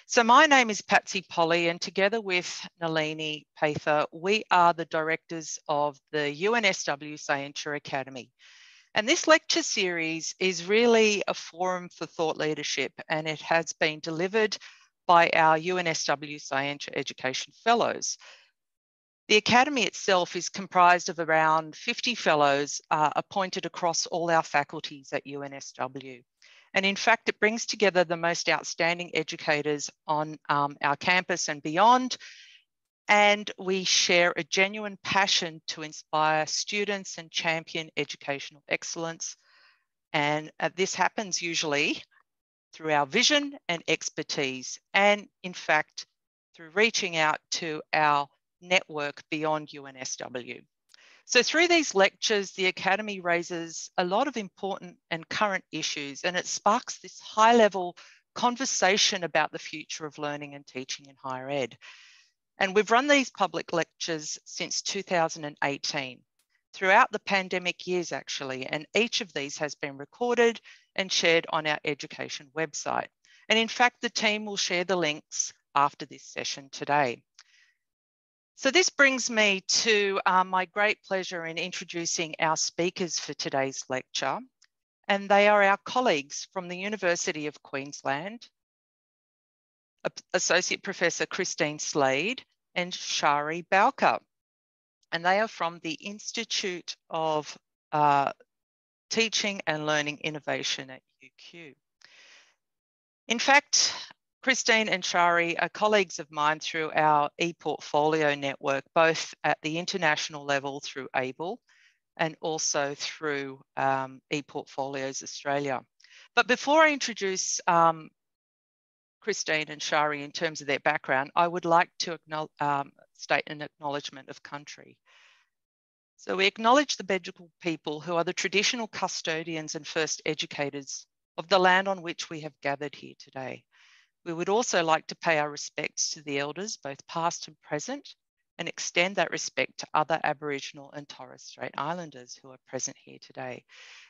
So my name is Patsy Polly, and together with Nalini Pather, we are the directors of the UNSW Scientia Academy. And this lecture series is really a forum for thought leadership, and it has been delivered by our UNSW Scientia Education Fellows. The Academy itself is comprised of around 50 fellows appointed across all our faculties at UNSW. And in fact, it brings together the most outstanding educators on our campus and beyond. And we share a genuine passion to inspire students and champion educational excellence. And this happens usually through our vision and expertise, and in fact, through reaching out to our network beyond UNSW. So through these lectures, the Academy raises a lot of important and current issues, and it sparks this high-level conversation about the future of learning and teaching in higher ed. And we've run these public lectures since 2018, throughout the pandemic years actually, and each of these has been recorded and shared on our education website. And in fact, the team will share the links after this session today. So this brings me to my great pleasure in introducing our speakers for today's lecture. And they are our colleagues from the University of Queensland, Associate Professor Christine Slade and Shari Bowker. And they are from the Institute of Teaching and Learning Innovation at UQ. In fact, Christine and Shari are colleagues of mine through our ePortfolio network, both at the international level through AAEEBL and also through ePortfolios Australia. But before I introduce Christine and Shari in terms of their background, I would like to state an acknowledgement of country. So we acknowledge the Bedegal people who are the traditional custodians and first educators of the land on which we have gathered here today. We would also like to pay our respects to the elders, both past and present, and extend that respect to other Aboriginal and Torres Strait Islanders who are present here today.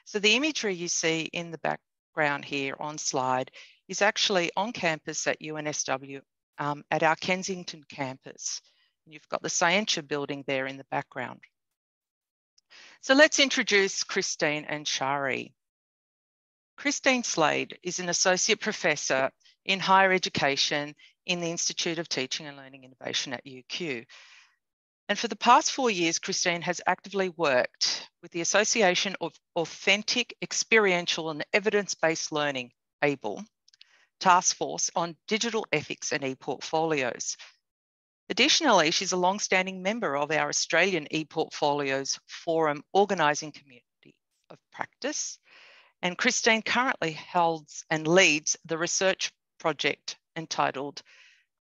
So the imagery you see in the background here on slide is actually on campus at UNSW at our Kensington campus. And you've got the Scientia building there in the background. So let's introduce Christine and Shari. Christine Slade is an Associate Professor in Higher Education in the Institute of Teaching and Learning Innovation at UQ. And for the past 4 years, Christine has actively worked with the Association of Authentic, Experiential and Evidence-Based Learning, AAEEBL, task force on digital ethics and ePortfolios. Additionally, she's a long-standing member of our Australian ePortfolios Forum organising community of practice. And Christine currently holds and leads the research project entitled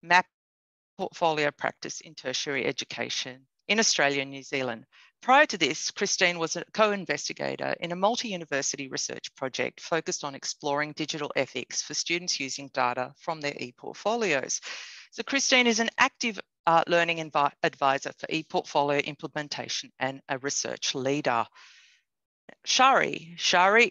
Map Portfolio Practice in Tertiary Education in Australia and New Zealand. Prior to this, Christine was a co-investigator in a multi-university research project focused on exploring digital ethics for students using data from their ePortfolios. So Christine is an active learning advisor for ePortfolio implementation and a research leader. Shari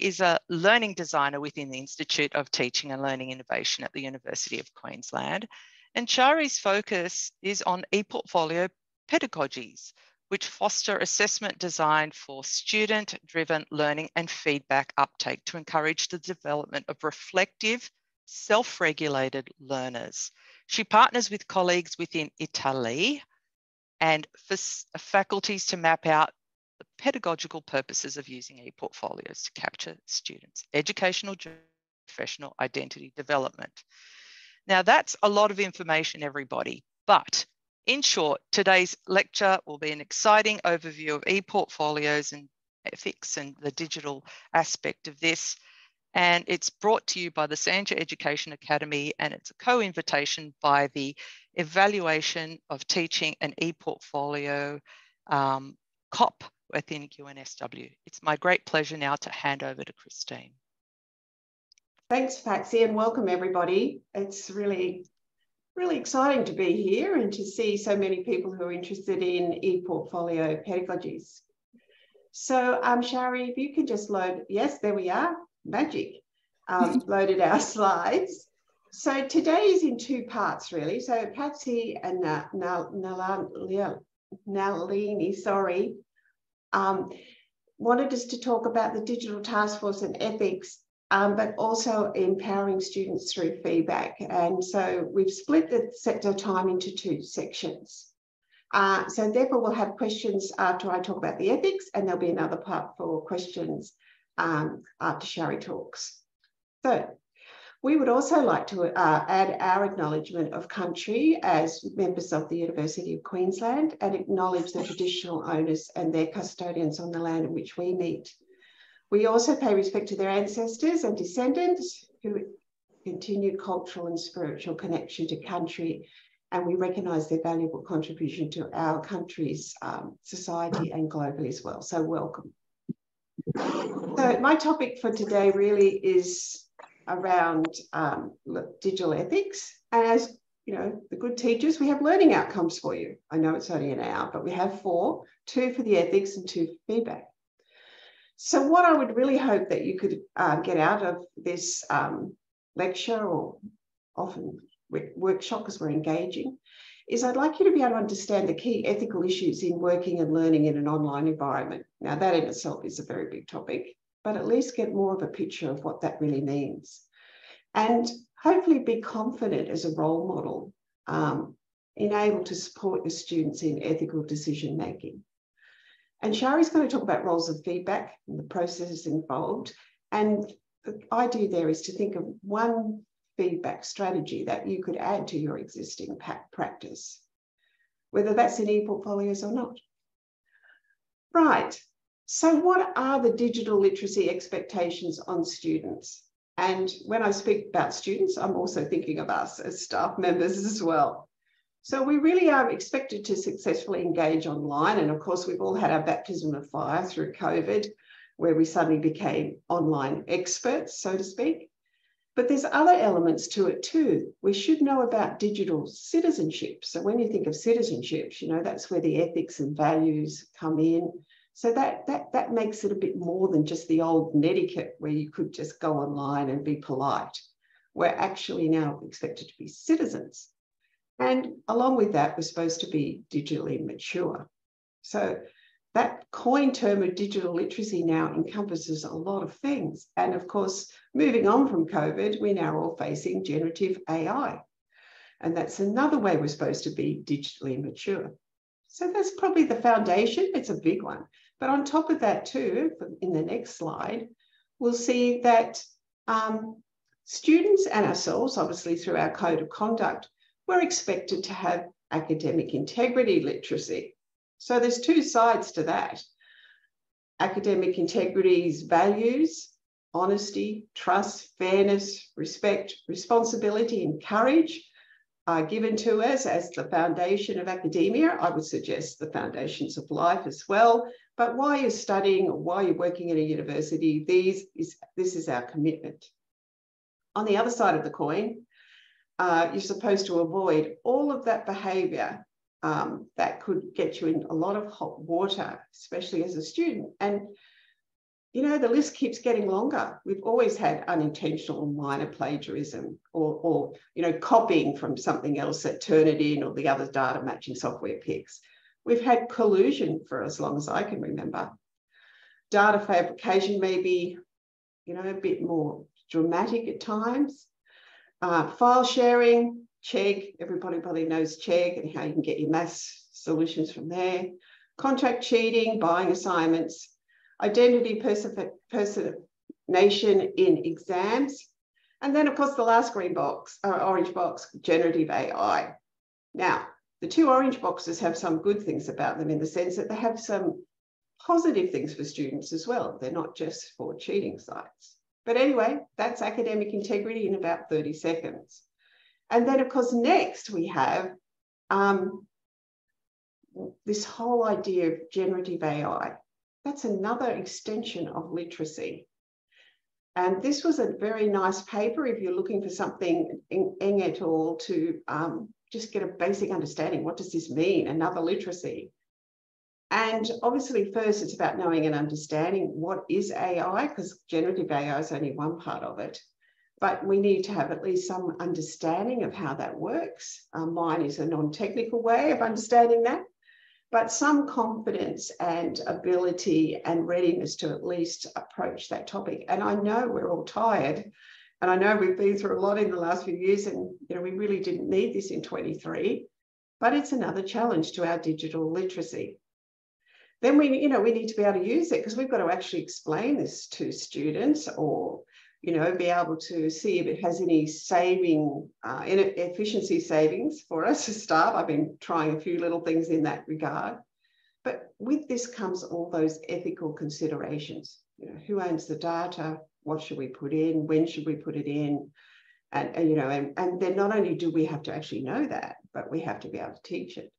is a learning designer within the Institute of Teaching and Learning Innovation at the University of Queensland. And Shari's focus is on ePortfolio pedagogies, which foster assessment designed for student-driven learning and feedback uptake to encourage the development of reflective, self-regulated learners. She partners with colleagues within Italy and faculties to map out the pedagogical purposes of using ePortfolios to capture students' educational, professional identity development. Now that's a lot of information, everybody, but in short, today's lecture will be an exciting overview of ePortfolios and ethics and the digital aspect of this. And it's brought to you by the Scientia Education Academy, and it's a co-invitation by the Evaluation of Teaching and ePortfolio COP within UNSW. It's my great pleasure now to hand over to Christine. Thanks, Patsy, and welcome everybody. It's really exciting to be here and to see so many people who are interested in ePortfolio pedagogies. So Shari, if you could just load, yes, there we are, magic. Loaded our slides. So today is in two parts, really. So Patsy and Nalini, wanted us to talk about the digital task force and ethics, but also empowering students through feedback. And so we've split the sector time into two sections. So therefore we'll have questions after I talk about the ethics, and there'll be another part for questions after Shari talks. So we would also like to add our acknowledgement of country as members of the University of Queensland and acknowledge the traditional owners and their custodians on the land in which we meet. We also pay respect to their ancestors and descendants who continue cultural and spiritual connection to country, and we recognise their valuable contribution to our country's society and globally as well. So welcome. So my topic for today really is around digital ethics. And as you know, the good teachers, we have learning outcomes for you. I know it's only an hour, but we have 4, 2 for the ethics and 2 for feedback. So what I would really hope that you could get out of this lecture, or often workshop, because we're engaging, is I'd like you to be able to understand the key ethical issues in working and learning in an online environment. Now, that in itself is a very big topic, but at least get more of a picture of what that really means. And hopefully be confident as a role model, able to support your students in ethical decision making. And Shari's going to talk about roles of feedback and the processes involved. And the idea there is to think of one feedback strategy that you could add to your existing practice, whether that's in ePortfolios or not. Right. So what are the digital literacy expectations on students? And when I speak about students, I'm also thinking of us as staff members as well. So we really are expected to successfully engage online. And of course, we've all had our baptism of fire through COVID, where we suddenly became online experts, so to speak. But there's other elements to it too. We should know about digital citizenship. So when you think of citizenship, you know, that's where the ethics and values come in. So that makes it a bit more than just the old netiquette where you could just go online and be polite. We're actually now expected to be citizens. And along with that, we're supposed to be digitally mature. So that coined term of digital literacy now encompasses a lot of things. And of course, moving on from COVID, we're now all facing generative AI. And that's another way we're supposed to be digitally mature. So that's probably the foundation. It's a big one. But on top of that too, in the next slide, we'll see that students and ourselves, obviously through our code of conduct, we're expected to have academic integrity literacy. So there's 2 sides to that. Academic integrity's values, honesty, trust, fairness, respect, responsibility, and courage are given to us as the foundation of academia. I would suggest the foundations of life as well. But while you're studying or while you're working at a university, this is our commitment. On the other side of the coin, you're supposed to avoid all of that behaviour that could get you in a lot of hot water, especially as a student. And, you know, the list keeps getting longer. We've always had unintentional minor plagiarism or you know, copying from something else that Turnitin or the other data matching software picks. We've had collusion for as long as I can remember. Data fabrication may be, you know, a bit more dramatic at times. File sharing, Chegg, everybody probably knows Chegg and how you can get your maths solutions from there. Contract cheating, buying assignments, identity personation in exams. And then of course the last green box, orange box, generative AI. Now, the 2 orange boxes have some good things about them in the sense that they have some positive things for students as well. They're not just for cheating sites. But anyway, that's academic integrity in about 30 seconds. And then, of course, next we have this whole idea of generative AI. That's another extension of literacy. And this was a very nice paper if you're looking for something Eng et al. To just get a basic understanding. What does this mean? Another literacy. And obviously, first, it's about knowing and understanding what is AI, because generative AI is only one part of it. but we need to have at least some understanding of how that works. Mine is a non-technical way of understanding that, but some confidence and ability and readiness to at least approach that topic. And I know we're all tired, and I know we've been through a lot in the last few years, and we really didn't need this in 23, but it's another challenge to our digital literacy. Then we need to be able to use it, because we've got to actually explain this to students, or be able to see if it has any efficiency savings for us as staff. I've been trying a few little things in that regard. But with this comes all those ethical considerations. Who owns the data? What should we put in? When should we put it in? And then not only do we have to actually know that, but we have to be able to teach it.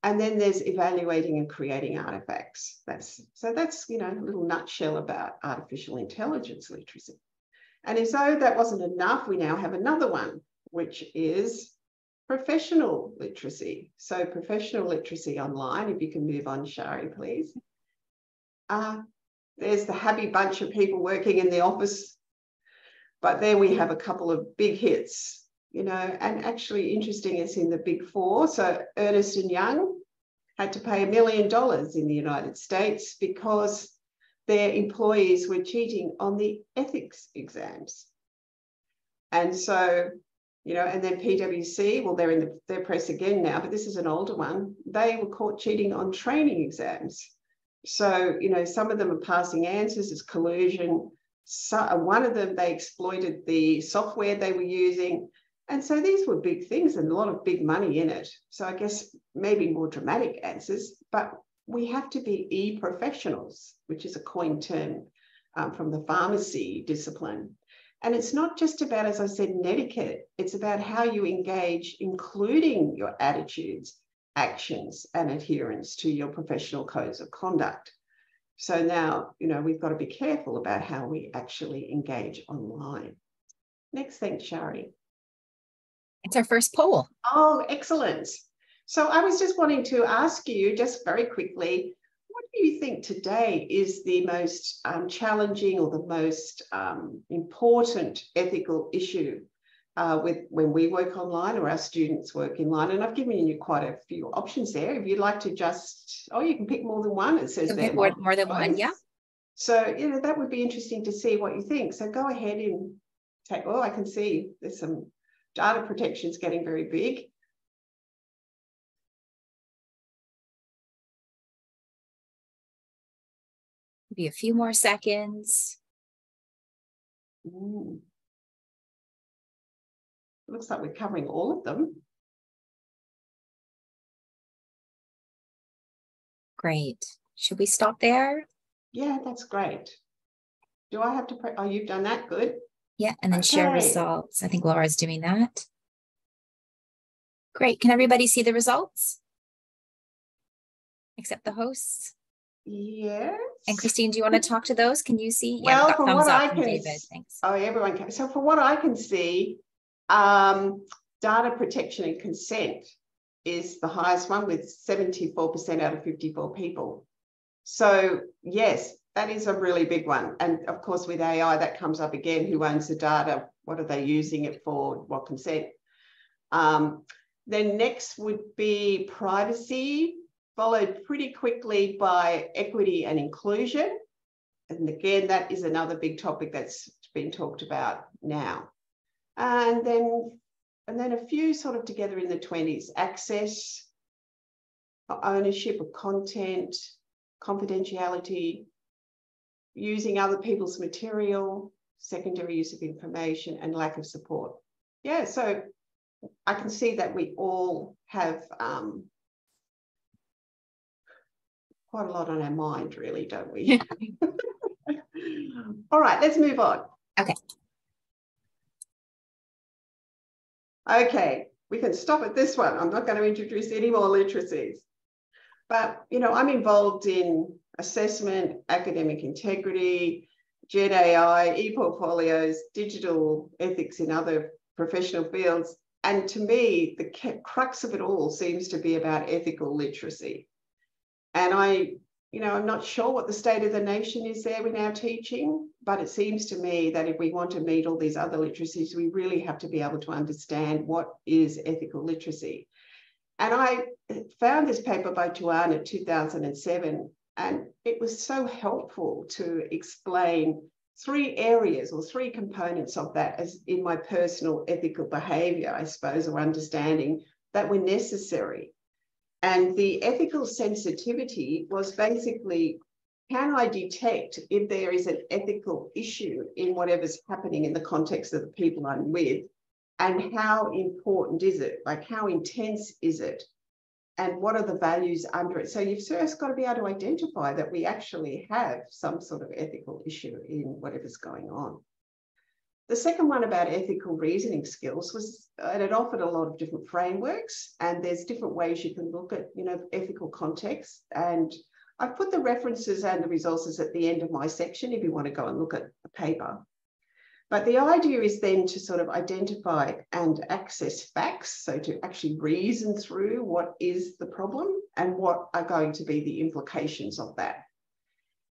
And then there's evaluating and creating artifacts. That's a little nutshell about artificial intelligence literacy. And as though that wasn't enough, we now have another one, which is professional literacy. So professional literacy online, if you can move on, Shari, please. There's the happy bunch of people working in the office, but then we have a couple of big hits, and actually interesting is in the Big Four. So Ernst & Young had to pay $1 million in the United States because their employees were cheating on the ethics exams. And so, and then PwC, well, they're in their press again now, but this is an older one. They were caught cheating on training exams. So, some of them are passing answers as collusion. So one of them, they exploited the software they were using. And so these were big things and a lot of big money in it. So I guess maybe more dramatic answers, but we have to be e-professionals, which is a coined term from the pharmacy discipline. And it's not just about, as I said, etiquette. It's about how you engage, including your attitudes, actions, and adherence to your professional codes of conduct. So now, we've got to be careful about how we actually engage online. Next, thanks, Shari. It's our first poll. Oh, excellent. So I was just wanting to ask you just very quickly, what do you think today is the most challenging or the most important ethical issue when we work online or our students work online? And I've given you quite a few options there. If you'd like to you can pick more than one. It says there more than one, yeah. So, that would be interesting to see what you think. So go ahead and take, I can see there's some data protection's getting very big. Be a few more seconds. Looks like we're covering all of them. Great. Should we stop there? Yeah, that's great. Do I have to? Oh, you've done that. Good. Yeah, and then share results. I think Laura's doing that. Great. Can everybody see the results? Except the hosts? Yes. And Christine, do you want to talk to those? Can you see? Well, yeah, from what I can, David. Thanks. Oh, everyone can. So from what I can see, data protection and consent is the highest one with 74% out of 54 people. So yes, that is a really big one. And of course, with AI, that comes up again. Who owns the data? What are they using it for? What consent? Then next would be privacy, followed pretty quickly by equity and inclusion. And again, that is another big topic that's been talked about now. And then a few sort of together in the 20s, access, ownership of content, confidentiality, using other people's material, secondary use of information, and lack of support. Yeah, so I can see that we all have quite a lot on our mind, really, don't we? All right, let's move on. Okay. Okay, we can stop at this one. I'm not going to introduce any more literacies. But, I'm involved in assessment, academic integrity, Gen AI, ePortfolios, digital ethics in other professional fields. And to me, the crux of it all seems to be about ethical literacy. And I you know, I'm not sure what the state of the nation is there in our teaching, but it seems to me that if we want to meet all these other literacies, we really have to be able to understand what is ethical literacy. And I found this paper by Tuan in 2007, and it was so helpful to explain 3 areas or 3 components of that as in my personal ethical behaviour, I suppose, or understanding that were necessary. And the ethical sensitivity was basically, can I detect if there is an ethical issue in whatever's happening in the context of the people I'm with? And how important is it? Like, how intense is it? And what are the values under it? So you've first got to be able to identify that we actually have some sort of ethical issue in whatever's going on. The second one about ethical reasoning skills was, and it offered a lot of different frameworks, and there's different ways you can look at, you know, ethical context. And I've put the references and the resources at the end of my section if you want to go and look at the paper. But the idea is then to sort of identify and access facts, so to actually reason through what is the problem and what are going to be the implications of that.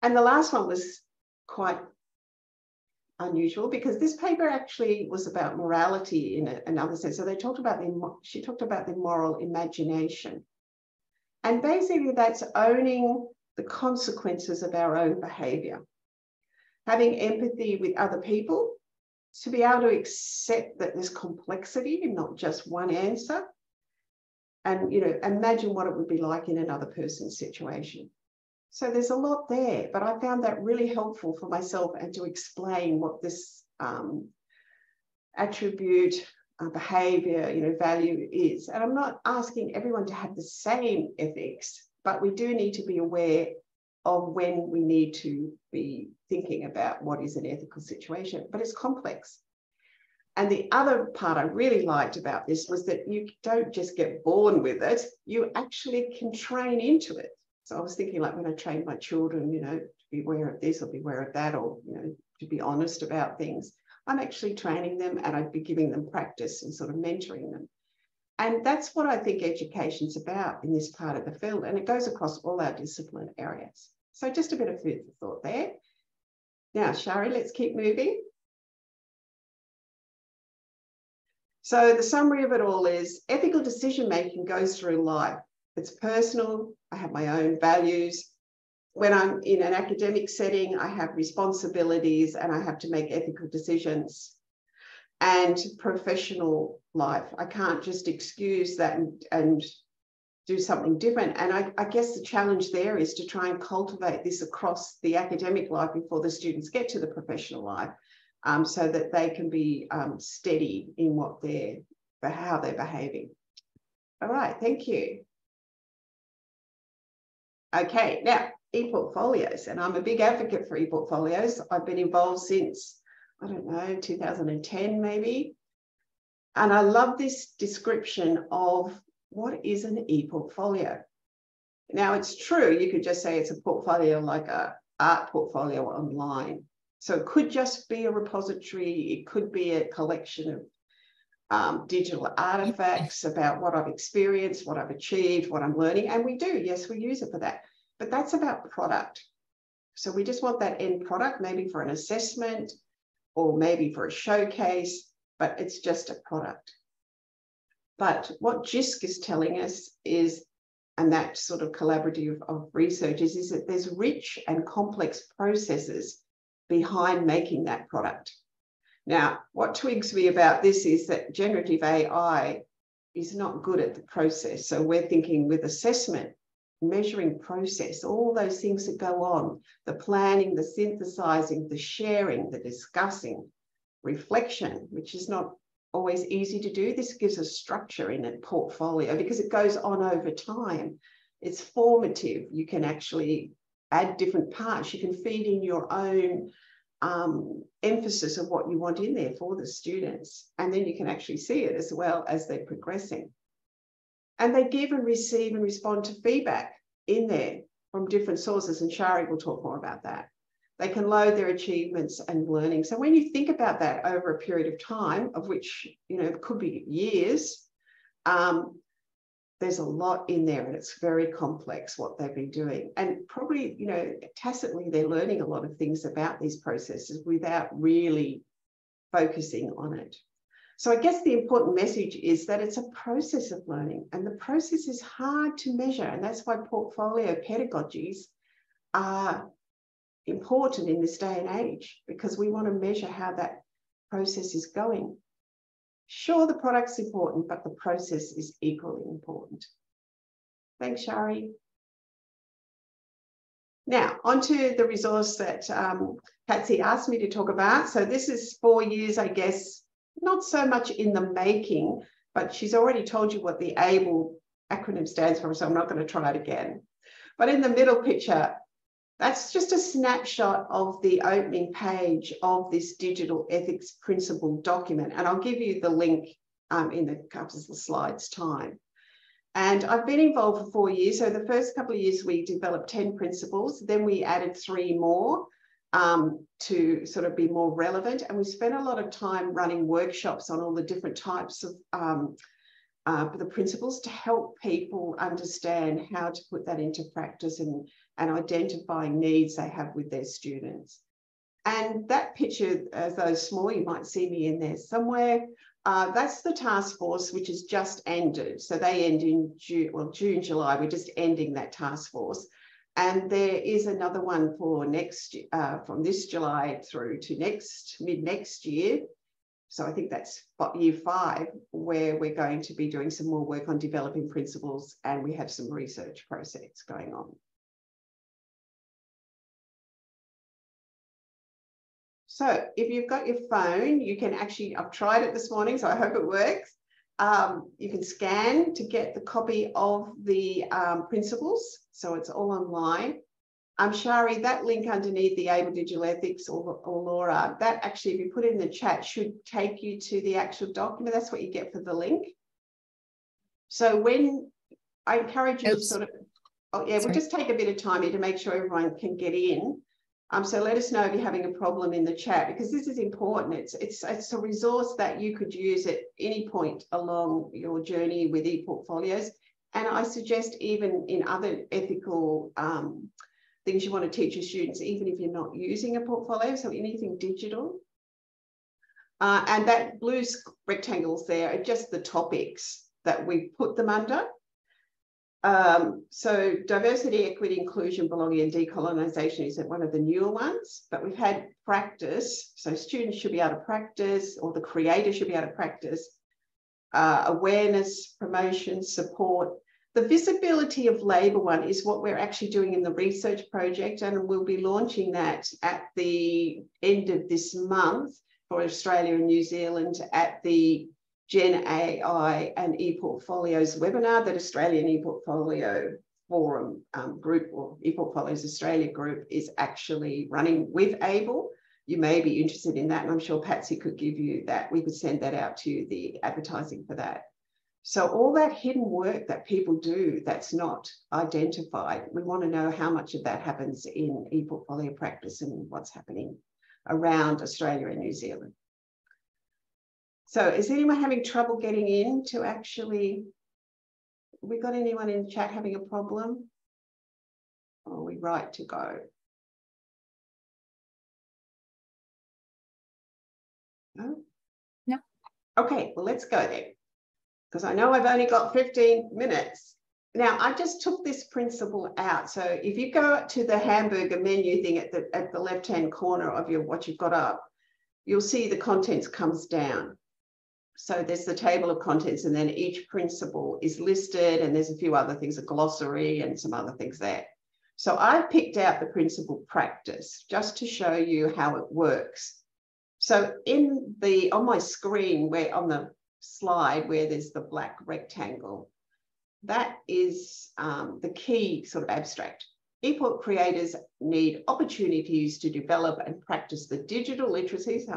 And the last one was quite unusual because this paper actually was about morality in another sense. So she talked about the moral imagination. And basically that's owning the consequences of our own behavior, having empathy with other people, to be able to accept that there's complexity and not just one answer, and, you know, imagine what it would be like in another person's situation. So there's a lot there, but I found that really helpful for myself and to explain what this attribute, behavior, you know, value is. And I'm not asking everyone to have the same ethics, but we do need to be aware of when we need to be thinking about what is an ethical situation, but it's complex. And the other part I really liked about this was that you don't just get born with it, you actually can train into it. So I was thinking, like, when I train my children, you know, to be aware of this or be aware of that, or, you know, to be honest about things, I'm actually training them and I'd be giving them practice and sort of mentoring them. And that's what I think education's about in this part of the field. And it goes across all our discipline areas. So just a bit of food for thought there. Now, Shari, let's keep moving. So the summary of it all is ethical decision-making goes through life. It's personal. I have my own values. When I'm in an academic setting, I have responsibilities and I have to make ethical decisions. And professional life, I can't just excuse that and do something different. And I guess the challenge there is to try and cultivate this across the academic life before the students get to the professional life, so that they can be steady in how they're behaving. All right, thank you. Okay, now ePortfolios, and I'm a big advocate for ePortfolios. I've been involved since, I don't know, 2010 maybe. And I love this description of what is an ePortfolio. Now, it's true, you could just say it's a portfolio like an art portfolio online. So it could just be a repository, it could be a collection of digital artifacts about what I've experienced, what I've achieved, what I'm learning, and we do, yes, we use it for that. But that's about product. So we just want that end product, maybe for an assessment or maybe for a showcase, but it's just a product. But what JISC is telling us is, and that sort of collaborative of research is that there's rich and complex processes behind making that product. Now, what twigs me about this is that generative AI is not good at the process. So we're thinking with assessment, measuring process, all those things that go on, the planning, the synthesizing, the sharing, the discussing, reflection, which is not always easy to do. This gives a structure in a portfolio because it goes on over time. It's formative. You can actually add different parts. You can feed in your own emphasis of what you want in there for the students. And then you can actually see it as well as they're progressing. And they give and receive and respond to feedback in there from different sources. And Shari will talk more about that. They can load their achievements and learning. So when you think about that over a period of time, of which, you know, it could be years, there's a lot in there, and it's very complex what they've been doing. And probably, you know, tacitly, they're learning a lot of things about these processes without really focusing on it. So I guess the important message is that it's a process of learning, and the process is hard to measure. And that's why portfolio pedagogies are important in this day and age, because we want to measure how that process is going. Sure, the product's important, but the process is equally important. Thanks, Shari. Now, onto the resource that Patsy asked me to talk about. So this is 4 years, I guess, not so much in the making, but she's already told you what the AAEEBL acronym stands for, so I'm not going to try it again. But in the middle picture, that's just a snapshot of the opening page of this digital ethics principle document. And I'll give you the link in a couple of slides' time. And I've been involved for 4 years. So the first couple of years, we developed 10 principles. Then we added 3 more to sort of be more relevant. And we spent a lot of time running workshops on all the different types of the principles to help people understand how to put that into practice and identifying needs they have with their students. And that picture, though small, you might see me in there somewhere. That's the task force, which has just ended. So they end in June, July. We're just ending that task force. And there is another one for next, from this July through to mid-next year. So I think that's year 5, where we're going to be doing some more work on developing principles, and we have some research projects going on. So if you've got your phone, you can actually, I've tried it this morning, so I hope it works. You can scan to get the copy of the principles. So it's all online. Shari, that link underneath the AAEEBL Digital Ethics or Laura, that actually, if you put it in the chat, should take you to the actual document. That's what you get for the link. So when I encourage you to sort of, oh yeah, we'll just take a bit of time here to make sure everyone can get in. So let us know if you're having a problem in the chat, because this is important. It's a resource that you could use at any point along your journey with ePortfolios. And I suggest even in other ethical things you want to teach your students, even if you're not using a portfolio, so anything digital. And that blue rectangles there are just the topics that we put them under. So diversity, equity, inclusion, belonging, and decolonisation is one of the newer ones, but we've had practice. So students should be able to practice, or the creator should be able to practice, awareness, promotion, support. The visibility of labour one is what we're actually doing in the research project, and we'll be launching that at the end of this month for Australia and New Zealand at the Gen AI and ePortfolios webinar that Australian ePortfolio Forum group, or ePortfolios Australia group, is actually running with AAEEBL. You may be interested in that, and I'm sure Patsy could give you that. We could send that out to you, the advertising for that. So all that hidden work that people do that's not identified, we want to know how much of that happens in ePortfolio practice and what's happening around Australia and New Zealand. So is anyone having trouble getting in to actually, we got anyone in the chat having a problem? Or are we right to go? No? No. Okay, well, let's go then, because I know I've only got 15 minutes. Now, I just took this principle out. So if you go to the hamburger menu thing at the left-hand corner of what you've got up, you'll see the contents comes down. So there's the table of contents, and then each principle is listed, and there's a few other things, a glossary and some other things there. So I've picked out the principle practice just to show you how it works. So on my screen, where on the slide where there's the black rectangle, that is the key sort of abstract. ePort creators need opportunities to develop and practice the digital literacies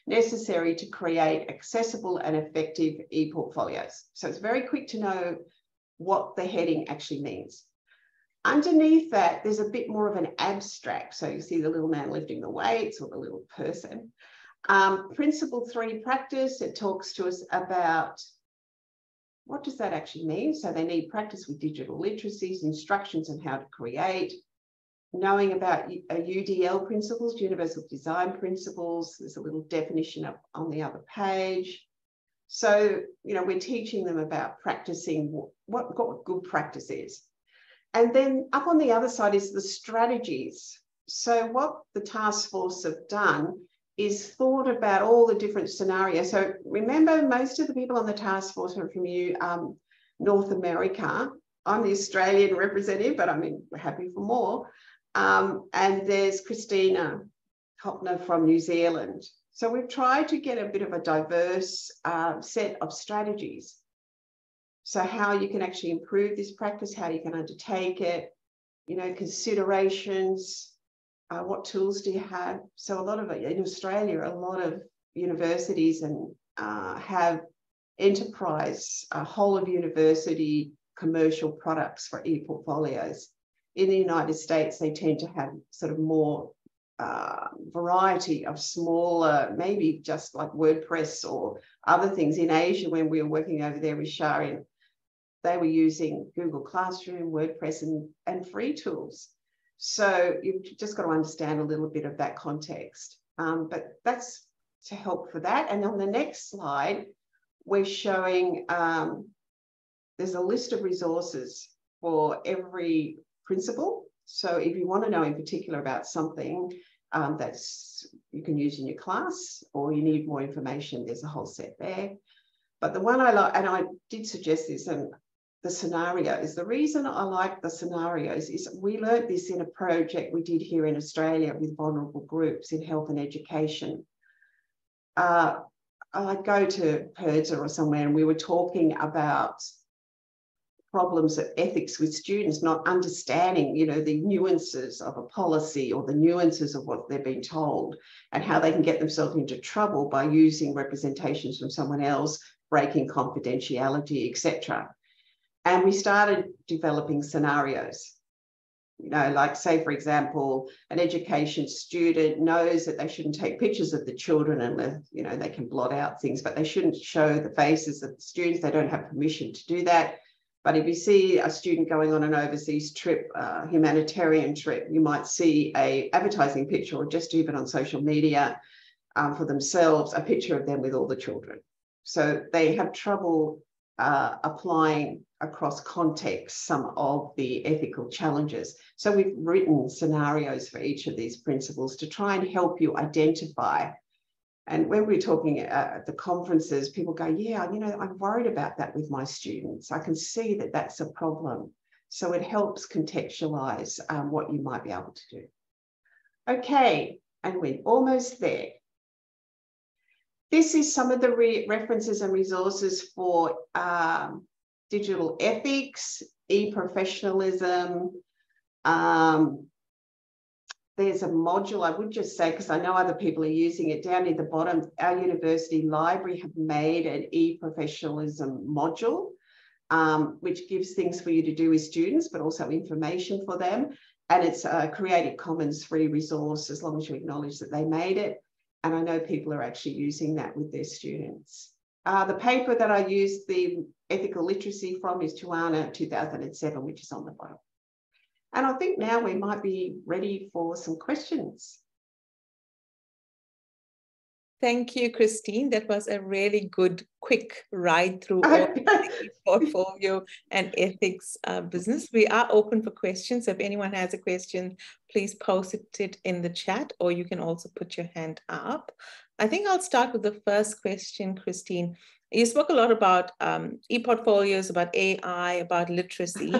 necessary to create accessible and effective ePortfolios. So it's very quick to know what the heading actually means. Underneath that, there's a bit more of an abstract. So you see the little man lifting the weights, or the little person. Principle 3, practice, it talks to us about what does that actually mean? So they need practice with digital literacies, instructions on how to create, knowing about UDL principles, universal design principles. There's a little definition up on the other page. So, you know, we're teaching them about practicing what good practice is. And then up on the other side is the strategies. So what the task force have done is thought about all the different scenarios. So remember, most of the people on the task force are from North America. I'm the Australian representative, but I'm happy for more. And there's Christina Hopner from New Zealand. So we've tried to get a bit of a diverse set of strategies. So how you can actually improve this practice, how you can undertake it, you know, considerations, what tools do you have? So a lot of it in Australia, a lot of universities and have enterprise, whole of university commercial products for ePortfolios. In the United States, they tend to have sort of more variety of smaller, maybe just like WordPress or other things. In Asia, when we were working over there with Shari, they were using Google Classroom, WordPress, and free tools. So you've just got to understand a little bit of that context. But that's to help for that. And on the next slide, we're showing there's a list of resources for every principal. So if you want to know in particular about something that's you can use in your class, or you need more information, there's a whole set there. But the one I like, and I did suggest this, and the scenarios. The reason I like the scenarios is we learned this in a project we did here in Australia with vulnerable groups in health and education. I go to PERDSA or somewhere, and we were talking about problems of ethics with students, not understanding, you know, the nuances of a policy or the nuances of what they're being told, and how they can get themselves into trouble by using representations from someone else, breaking confidentiality, etc. And we started developing scenarios, you know, like say, for example, an education student knows that they shouldn't take pictures of the children unless, you know, they can blot out things, but they shouldn't show the faces of the students. They don't have permission to do that. But if you see a student going on an overseas trip, humanitarian trip, you might see an advertising picture, or just even on social media for themselves, a picture of them with all the children. So they have trouble applying across context some of the ethical challenges. So we've written scenarios for each of these principles to try and help you identify. And when we're talking at the conferences, people go, yeah, you know, I'm worried about that with my students. I can see that that's a problem. So it helps contextualize what you might be able to do. Okay, and we're almost there. This is some of the references and resources for digital ethics, e-professionalism. There's a module, I would just say, because I know other people are using it, down near the bottom, our university library have made an e-professionalism module, which gives things for you to do with students, but also information for them. And it's a Creative Commons free resource, as long as you acknowledge that they made it. And I know people are actually using that with their students. The paper that I used the ethical literacy from is Tuana 2007, which is on the bottom. And I think now we might be ready for some questions. Thank you, Christine. That was a really good, quick ride through all the portfolio and ethics business. We are open for questions. If anyone has a question, please post it in the chat, or you can also put your hand up. I think I'll start with the first question, Christine. You spoke a lot about ePortfolios, about AI, about literacy.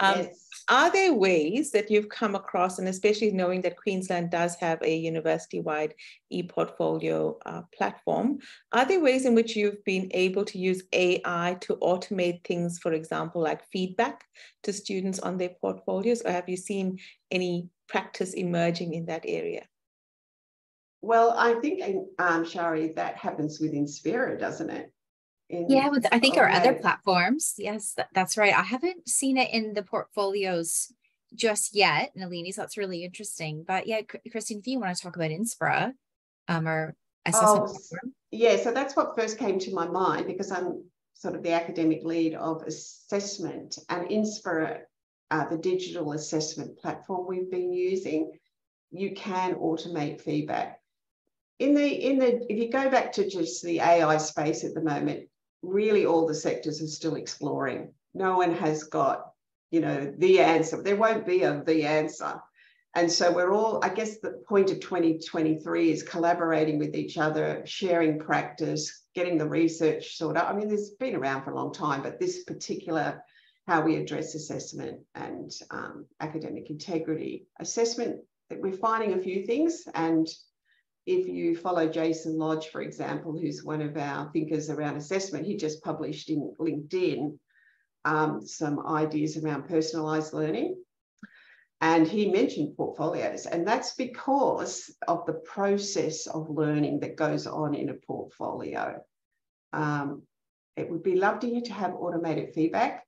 Yes. Are there ways that you've come across, and especially knowing that Queensland does have a university-wide ePortfolio platform, are there ways in which you've been able to use AI to automate things, for example, like feedback to students on their portfolios, or have you seen any practice emerging in that area? Well, I think, Shari, that happens within Spira, doesn't it? Yeah, with I think our other platforms. Yes, that's right. I haven't seen it in the portfolios just yet, Nalini, so that's really interesting. But yeah, Christine, if you want to talk about Inspira, our assessment platform. Yeah, so that's what first came to my mind, because I'm sort of the academic lead of assessment, and Inspira, the digital assessment platform we've been using, you can automate feedback. If you go back to just the AI space at the moment, really all the sectors are still exploring. No one has got, you know, the answer. There won't be the answer. And so we're all, I guess the point of 2023 is collaborating with each other, sharing practice, getting the research sorted out. I mean, this has been around for a long time, but this particular, how we address assessment and academic integrity. Assessment, we're finding a few things. And if you follow Jason Lodge, for example, who's one of our thinkers around assessment, he just published in LinkedIn some ideas around personalised learning. And he mentioned portfolios, and that's because of the process of learning that goes on in a portfolio. It would be lovely to have automated feedback.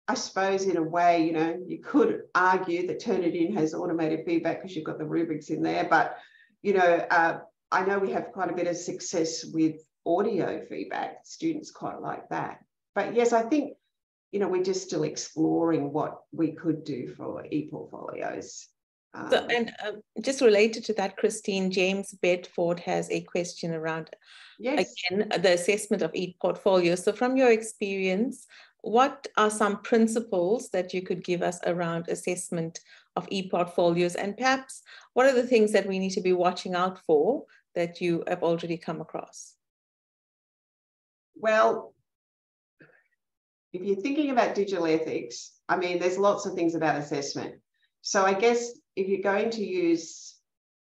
I suppose in a way, you know, you could argue that Turnitin has automated feedback because you've got the rubrics in there, but, you know, I know we have quite a bit of success with audio feedback. Students quite like that. But yes, I think, you know, we're just still exploring what we could do for ePortfolios. Just related to that, Christine, James Bedford has a question around, yes, again, the assessment of ePortfolio. So from your experience, what are some principles that you could give us around assessment of ePortfolios? And perhaps what are the things that we need to be watching out for that you have already come across? Well, if you're thinking about digital ethics, I mean, there's lots of things about assessment. So I guess if you're going to use,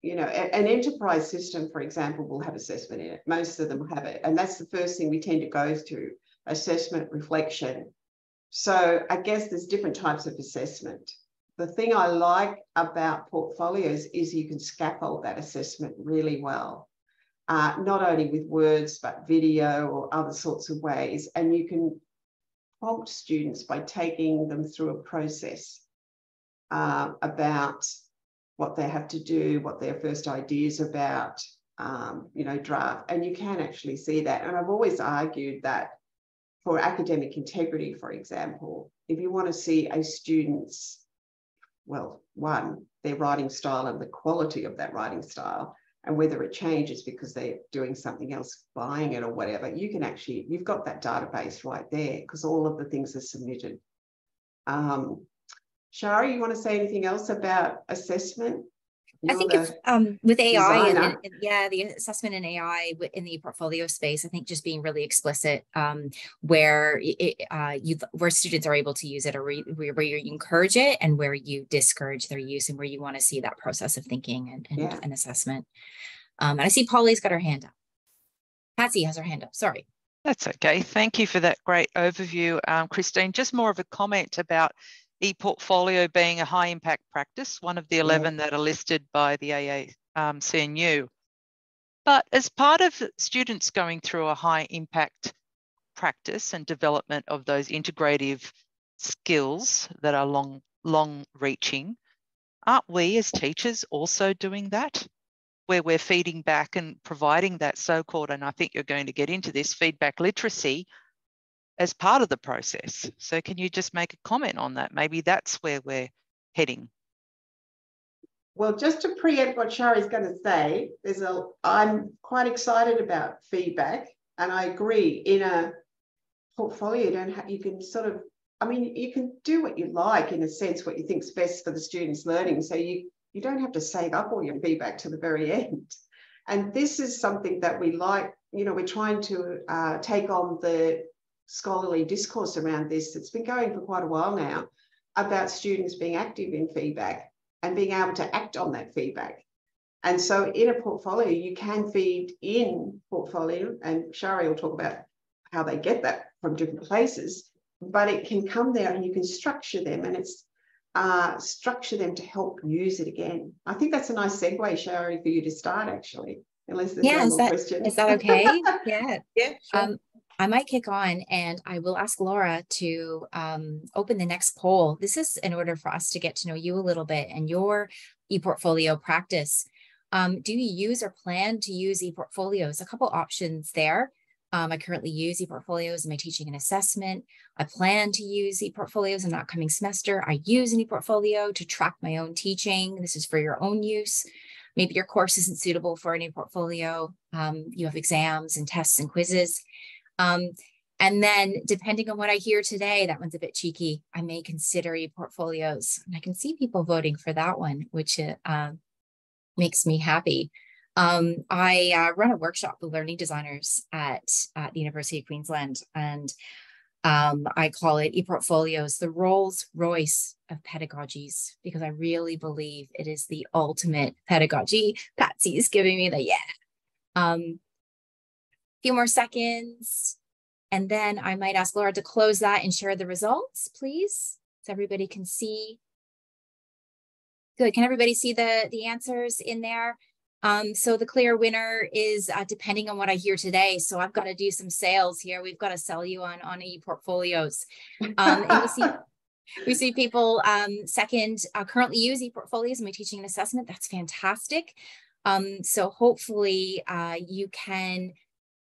you know, an enterprise system, for example, will have assessment in it. Most of them have it. And that's the first thing we tend to go through, assessment, reflection. So I guess there's different types of assessment. The thing I like about portfolios is you can scaffold that assessment really well, not only with words, but video or other sorts of ways. And you can prompt students by taking them through a process about what they have to do, what their first ideas about, you know, draft. And you can actually see that. And I've always argued that for academic integrity, for example, if you want to see a student's, well, one, their writing style and the quality of that writing style, and whether it changes because they're doing something else, buying it or whatever, you can actually, you've got that database right there because all of the things are submitted. Shari, you want to say anything else about assessment? I think if, with AI and the assessment in AI in the portfolio space, I think just being really explicit where where students are able to use it, or where you encourage it and where you discourage their use, and where you want to see that process of thinking and assessment. And I see Polly's got her hand up. Patsy has her hand up. Sorry. That's okay. Thank you for that great overview, Christine. Just more of a comment about ePortfolio being a high impact practice, one of the 11 that are listed by the AACNU. But as part of students going through a high impact practice and development of those integrative skills that are long reaching, aren't we as teachers also doing that? Where we're feeding back and providing that so-called, and I think you're going to get into this, feedback literacy as part of the process. So can you just make a comment on that? Maybe that's where we're heading. Well, just to preempt what Shari's going to say, I'm quite excited about feedback, and I agree. In a portfolio, you can sort of, I mean, you can do what you like in a sense, what you think's best for the students' learning. So you don't have to save up all your feedback to the very end. And this is something that we like. You know, we're trying to take on the scholarly discourse around this. It's been going for quite a while now about students being active in feedback and being able to act on that feedback. And so in a portfolio, you can feed in portfolio, and Shari will talk about how they get that from different places, but it can come there and you can structure them, and it's structure them to help use it again. I think that's a nice segue, Shari, for you to start, actually, unless there's no more question. Is that okay? Yeah. Yeah, sure. I might kick on, and I will ask Laura to open the next poll. This is in order for us to get to know you a little bit and your ePortfolio practice. Do you use or plan to use ePortfolios? A couple options there. I currently use ePortfolios in my teaching and assessment. I plan to use ePortfolios in the upcoming semester. I use an ePortfolio to track my own teaching. This is for your own use. Maybe your course isn't suitable for an ePortfolio. You have exams and tests and quizzes. And then depending on what I hear today, that one's a bit cheeky, I may consider ePortfolios. And I can see people voting for that one, which makes me happy. I run a workshop with learning designers at the University of Queensland, and I call it ePortfolios, the Rolls Royce of pedagogies, because I really believe it is the ultimate pedagogy. Patsy's giving me the yeah. Few more seconds, and then I might ask Laura to close that and share the results, please, so everybody can see. Good. Can everybody see the answers in there? So the clear winner is depending on what I hear today. So I've got to do some sales here. We've got to sell you on ePortfolios. And we see people second currently use ePortfolios in my teaching and assessment. That's fantastic. So hopefully you can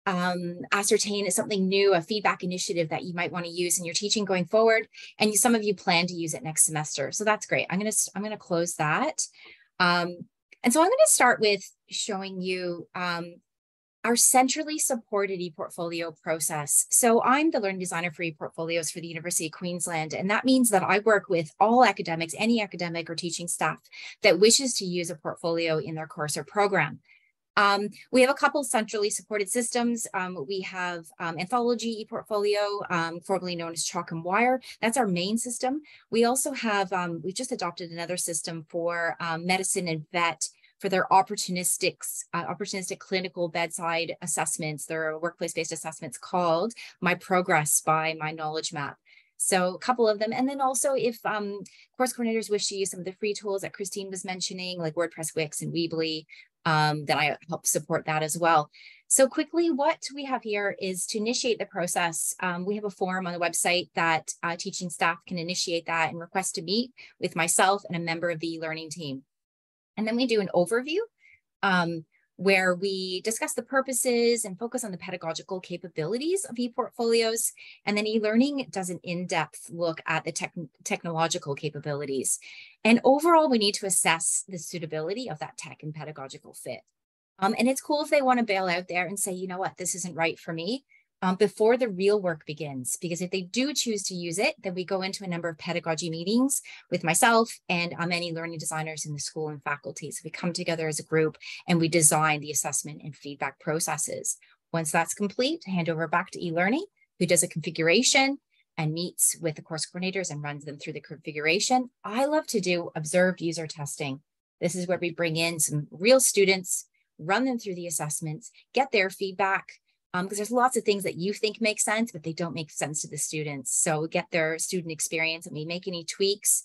ascertain something new, a feedback initiative that you might want to use in your teaching going forward. And some of you plan to use it next semester. So that's great. I'm gonna close that. And so I'm going to start with showing you our centrally supported ePortfolio process. So I'm the learning designer for ePortfolios for the University of Queensland. And that means that I work with all academics, any academic or teaching staff that wishes to use a portfolio in their course or program. We have a couple centrally supported systems. We have Anthology ePortfolio, formerly known as Chalk and Wire. That's our main system. We also have, we just adopted another system for medicine and vet for their opportunistic clinical bedside assessments. They're workplace-based assessments called My Progress by My Knowledge Map. So a couple of them. And then also if course coordinators wish to use some of the free tools that Christine was mentioning, like WordPress, Wix, and Weebly, then I help support that as well. So quickly, what we have here is to initiate the process. We have a form on the website that teaching staff can initiate that and request to meet with myself and a member of the e-learning team. And then we do an overview where we discuss the purposes and focus on the pedagogical capabilities of ePortfolios. And then e-learning does an in-depth look at the technological capabilities. And overall, we need to assess the suitability of that tech and pedagogical fit. And it's cool if they want to bail out there and say, you know what, this isn't right for me, before the real work begins. Because if they do choose to use it, then we go into a number of pedagogy meetings with myself and many learning designers in the school and faculty. So we come together as a group and we design the assessment and feedback processes. Once that's complete, hand over back to e-learning, who does a configuration and meets with the course coordinators and runs them through the configuration. I love to do observed user testing. This is where we bring in some real students, run them through the assessments, get their feedback, because there's lots of things that you think make sense, but they don't make sense to the students. So get their student experience and we make any tweaks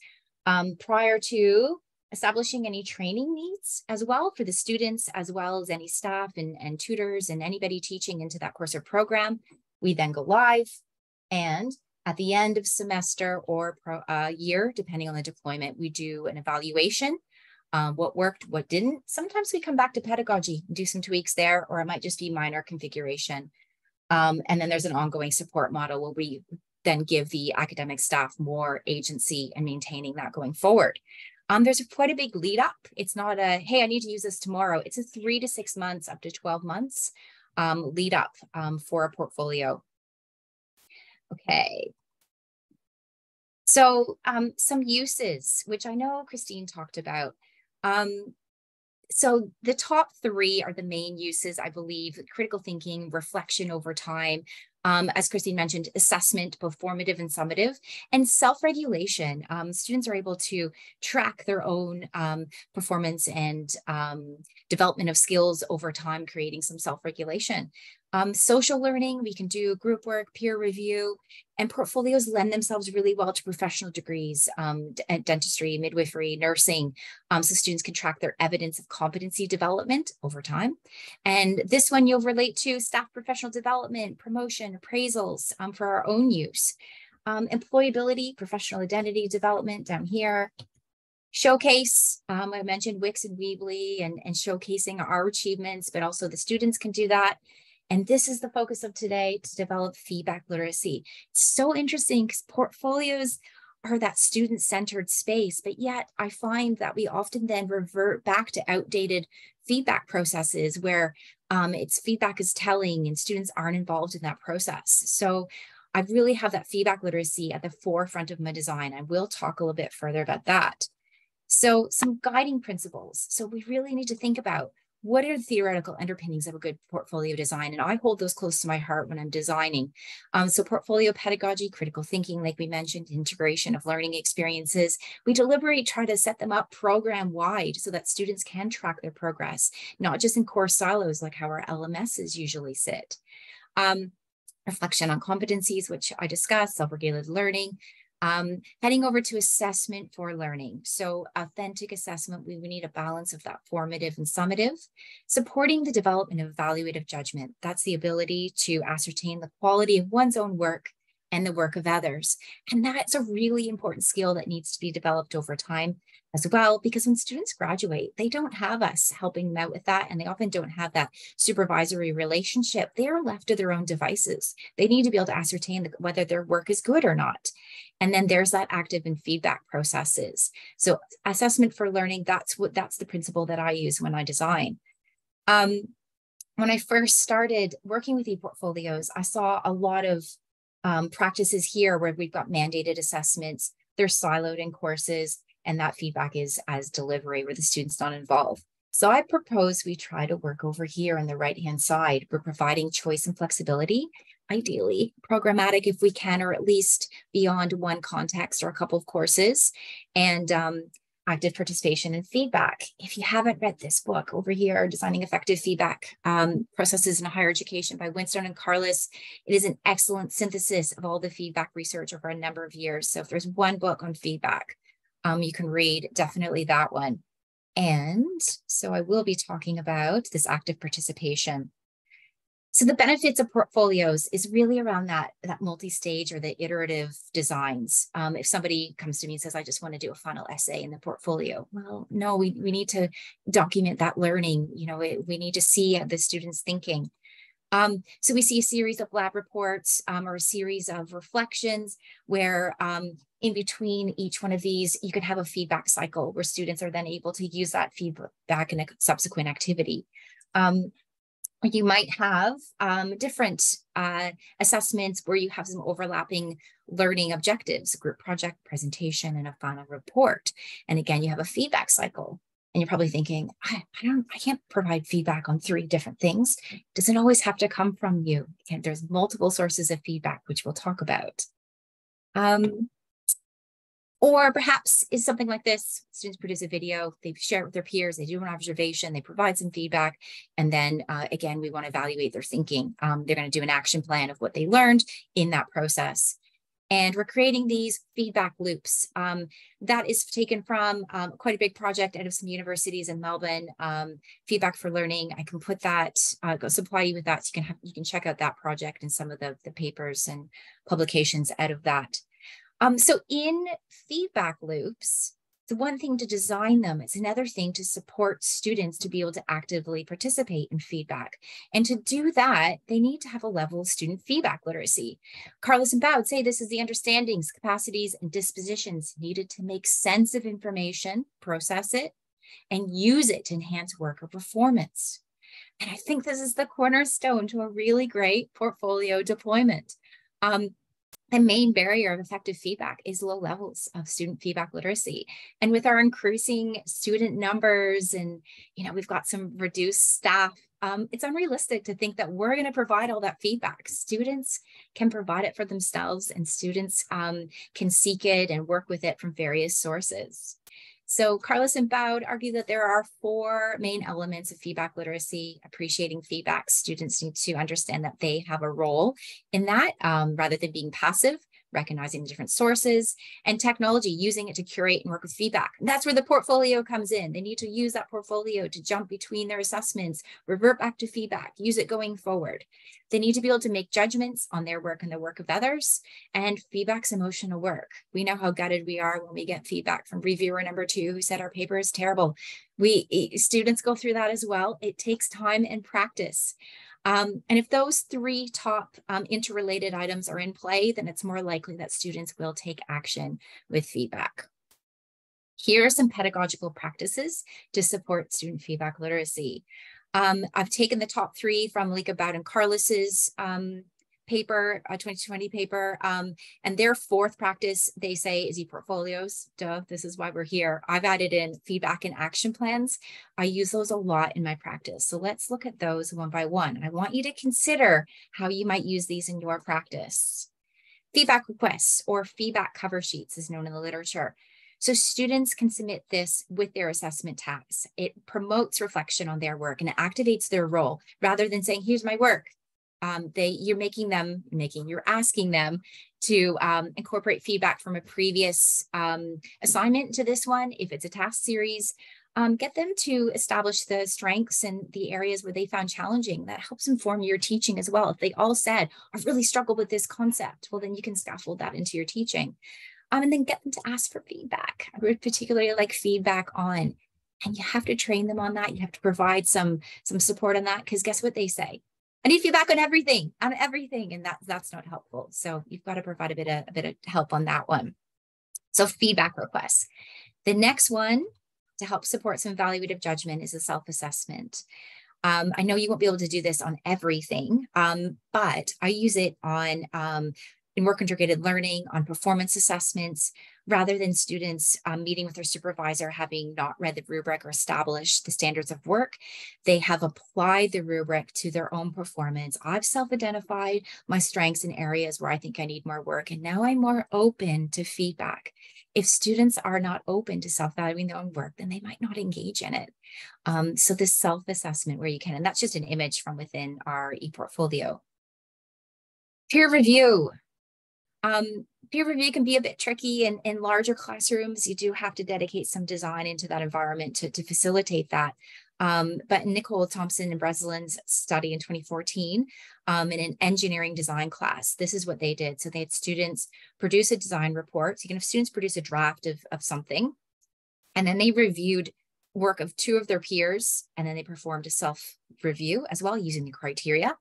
prior to establishing any training needs as well for the students, as well as any staff and tutors and anybody teaching into that course or program. We then go live, and at the end of semester or year, depending on the deployment, we do an evaluation. What worked, what didn't. Sometimes we come back to pedagogy, do some tweaks there, or it might just be minor configuration. And then there's an ongoing support model where we then give the academic staff more agency in maintaining that going forward. There's quite a big lead up. It's not a, hey, I need to use this tomorrow. It's a 3 to 6 months, up to 12 months lead up for a portfolio. Okay. So some uses, which I know Christine talked about. So the top 3 are the main uses, I believe: critical thinking, reflection over time, as Christine mentioned, assessment, both formative and summative, and self-regulation. Students are able to track their own performance and development of skills over time, creating some self-regulation. Social learning, we can do group work, peer review, and portfolios lend themselves really well to professional degrees, dentistry, midwifery, nursing, so students can track their evidence of competency development over time. And this one you'll relate to: staff professional development, promotion, appraisals for our own use. Employability, professional identity development down here. Showcase, I mentioned Wix and Weebly and showcasing our achievements, but also the students can do that. And this is the focus of today, to develop feedback literacy. It's so interesting because portfolios are that student-centered space, but yet I find that we often then revert back to outdated feedback processes where its feedback is telling and students aren't involved in that process. So I really have that feedback literacy at the forefront of my design. I will talk a little bit further about that. So some guiding principles. So we really need to think about, what are the theoretical underpinnings of a good portfolio design? And I hold those close to my heart when I'm designing. So portfolio pedagogy, critical thinking, like we mentioned, integration of learning experiences. We deliberately try to set them up program-wide so that students can track their progress, not just in course silos like how our LMSs usually sit. Reflection on competencies, which I discussed, self-regulated learning. Heading over to assessment for learning. So authentic assessment, we need a balance of that formative and summative. Supporting the development of evaluative judgment. That's the ability to ascertain the quality of one's own work and the work of others. And that's a really important skill that needs to be developed over time as well, because when students graduate, they don't have us helping them out with that, and they often don't have that supervisory relationship. They are left to their own devices. They need to be able to ascertain whether their work is good or not. And then there's that active and feedback processes. So assessment for learning, that's the principle that I use when I design. When I first started working with ePortfolios, I saw a lot of practices here where we've got mandated assessments, they're siloed in courses, and that feedback is as delivery where the student's not involved. So I propose we try to work over here on the right-hand side. We're providing choice and flexibility, ideally programmatic if we can, or at least beyond one context or a couple of courses, and active participation and feedback. If you haven't read this book over here, Designing Effective Feedback Processes in Higher Education by Winstone and Carlos, it is an excellent synthesis of all the feedback research over a number of years. So if there's one book on feedback you can read, definitely that one. And so I will be talking about this active participation. So the benefits of portfolios is really around that multi-stage or the iterative designs. If somebody comes to me and says, I just want to do a final essay in the portfolio. Well, no, we need to document that learning. You know, we need to see the students thinking. So we see a series of lab reports or a series of reflections where in between each one of these, you could have a feedback cycle where students are then able to use that feedback in a subsequent activity. You might have different assessments where you have some overlapping learning objectives, a group project, presentation, and a final report. And again, you have a feedback cycle. And you're probably thinking, I can't provide feedback on 3 different things. Does it always have to come from you? There's multiple sources of feedback, which we'll talk about. Or perhaps is something like this: students produce a video, they share it with their peers, they do an observation, they provide some feedback, and then again, we want to evaluate their thinking. They're going to do an action plan of what they learned in that process. And we're creating these feedback loops. That is taken from quite a big project out of some universities in Melbourne, Feedback for Learning. I can put that, go supply you with that, so you can check out that project and some of the papers and publications out of that. So in feedback loops, it's one thing to design them. It's another thing to support students to be able to actively participate in feedback. And to do that, they need to have a level of student feedback literacy. Carlos and Bao would say this is the understandings, capacities, and dispositions needed to make sense of information, process it, and use it to enhance work or performance. And I think this is the cornerstone to a really great portfolio deployment. The main barrier of effective feedback is low levels of student feedback literacy. And with our increasing student numbers and, we've got some reduced staff, it's unrealistic to think that we're going to provide all that feedback. Students can provide it for themselves, and students can seek it and work with it from various sources. So Carlos and Bao argue that there are 4 main elements of feedback literacy. Appreciating feedback, students need to understand that they have a role in that rather than being passive, recognizing the different sources, and technology, using it to curate and work with feedback. And that's where the portfolio comes in. They need to use that portfolio to jump between their assessments, revert back to feedback, use it going forward. They need to be able to make judgments on their work and the work of others, and feedback's emotional work. We know how gutted we are when we get feedback from reviewer number 2 who said our paper is terrible. Students go through that as well. It takes time and practice. And if those three top interrelated items are in play, then it's more likely that students will take action with feedback. Here are some pedagogical practices to support student feedback literacy. I've taken the top three from Malika Bowden-Carlos's paper, a 2020 paper, and their fourth practice, they say, is ePortfolios. Duh, this is why we're here. I've added in feedback and action plans. I use those a lot in my practice. So let's look at those one by one. I want you to consider how you might use these in your practice. Feedback requests, or feedback cover sheets, is known in the literature. So students can submit this with their assessment tags. It promotes reflection on their work and it activates their role rather than saying, here's my work. You're asking them to incorporate feedback from a previous assignment to this one. If it's a task series, get them to establish the strengths and the areas where they found challenging. That helps inform your teaching as well. If they all said, I've really struggled with this concept, well, then you can scaffold that into your teaching. And then get them to ask for feedback. I would particularly like feedback on, and you have to train them on that. You have to provide some support on that, because guess what they say? I need feedback on everything, and that's not helpful. So you've got to provide a bit of help on that one. So feedback requests. The next one to help support some evaluative judgment is a self-assessment. I know you won't be able to do this on everything, but I use it on in work integrated learning, on performance assessments, rather than students meeting with their supervisor having not read the rubric or established the standards of work. They have applied the rubric to their own performance. I've self-identified my strengths in areas where I think I need more work, and now I'm more open to feedback. If students are not open to self-valuing their own work, then they might not engage in it. So this self-assessment where you can, and that's just an image from within our ePortfolio. Peer review. Peer review can be a bit tricky in larger classrooms. You do have to dedicate some design into that environment to facilitate that. But Nicole Thompson and Breslin's study in 2014 in an engineering design class, this is what they did. So they had students produce a design report. So you can have students produce a draft of something, and then they reviewed work of two of their peers, and then they performed a self-review as well using the criteria.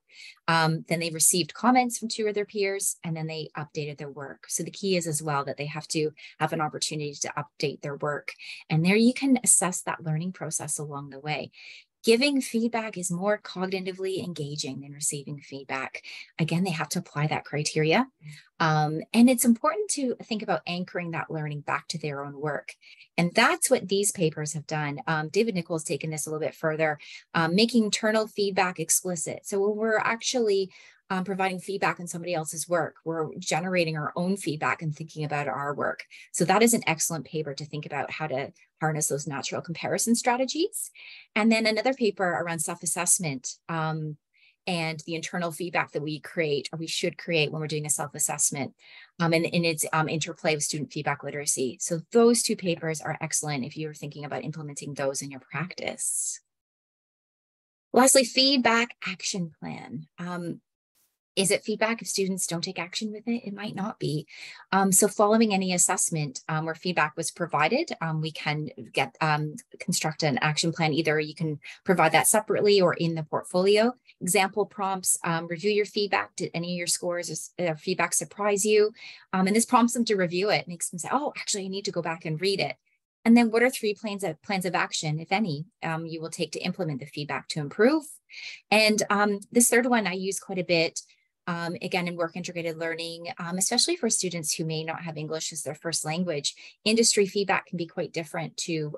Then they received comments from two of their peers, and then they updated their work. So the key is as well that they have to have an opportunity to update their work. And there you can assess that learning process along the way. Giving feedback is more cognitively engaging than receiving feedback. Again, they have to apply that criteria. And it's important to think about anchoring that learning back to their own work. And that's what these papers have done. David Nichols taken this a little bit further, making internal feedback explicit. So when we're actually providing feedback on somebody else's work, we're generating our own feedback and thinking about our work. So that is an excellent paper to think about how to harness those natural comparison strategies. And then another paper around self-assessment and the internal feedback that we create, or we should create when we're doing a self-assessment, and its interplay with student feedback literacy. So those two papers are excellent if you're thinking about implementing those in your practice. Lastly, feedback action plan. Is it feedback if students don't take action with it? It might not be. So following any assessment where feedback was provided, we can construct an action plan. Either you can provide that separately or in the portfolio. Example prompts, review your feedback. Did any of your scores or feedback surprise you? And this prompts them to review it, makes them say, oh, actually, I need to go back and read it. And then what are three plans of action, if any, you will take to implement the feedback to improve? And this third one I use quite a bit. Again, in work integrated learning, especially for students who may not have English as their first language, industry feedback can be quite different to